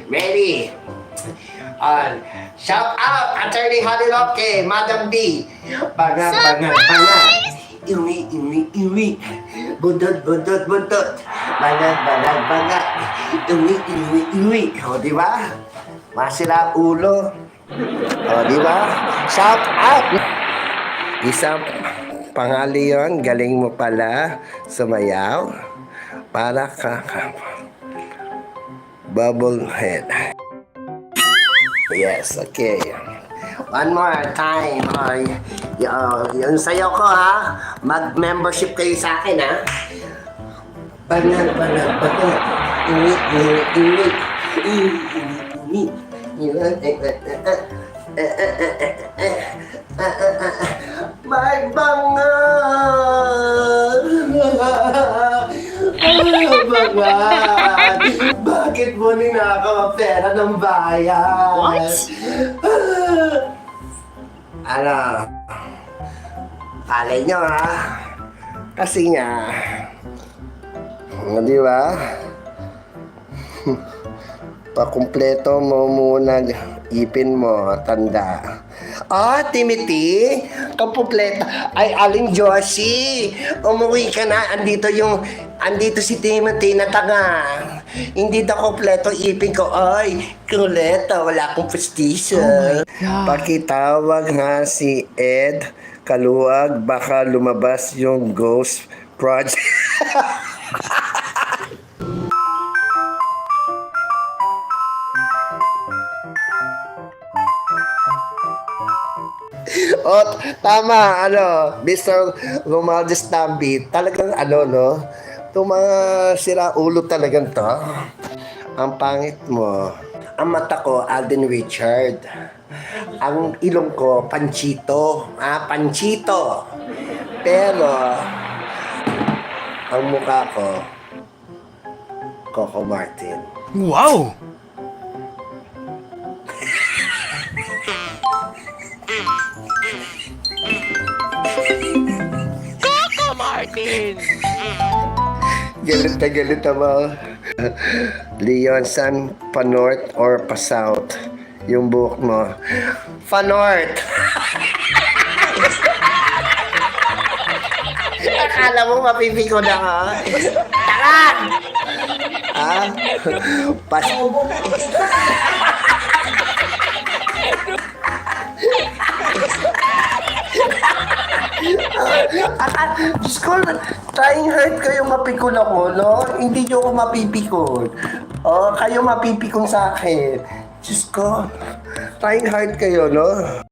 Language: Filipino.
Ready? Shout out, Attorney Harry Roque, Madam B. Bangat, bangat, bangat. Iwi. Buntot. Bangat, bangat. Iwi. O, di ba? Masira ulo. O, di ba? Shout out. Isang pangali yun. Galing mo pala sumayaw. Para ka bubble head. Yes, okay. One more time. Yung sayo ko, ha? Mag-membership kayo sa akin, ha? Banat. Iwi. May bangat! Bangat! Bakit mo ninakaw ang pera ng bayan? What? Ano? Palay nyo, ha? Kasi nga, di ba? Pakumpleto mo muna ipin mo, tanda. Timothy, kapumpleto. Ay, Aling Josie, umuwi ka na. Andito si Timothy na tanga. Hindi na kompleto ipin ko. Ay, kuleto, wala akong prestisyo. Pakitawag nga si Ed Kaluwag, baka lumabas yung Ghost Project. Tama, Mr. Romualdez Tambi, talagang no? Itong mga siraulo talagang to. Ang pangit mo. Ang mata ko, Alden Richard. Ang ilong ko, Panchito. Panchito. Pero, ang mukha ko, Coco Martin. Wow! Coco Martin! Galit na galit mo. Leon, saan pa north or pa south yung buhok mo? Pa north. Akala mo mapipiko na ka? Taran! Diyos ko, trying hard kayo mapikon ako, no? Hindi nyo ako mapipikon. Kayo mapipikon sa akin. Diyos ko, trying hard kayo, no?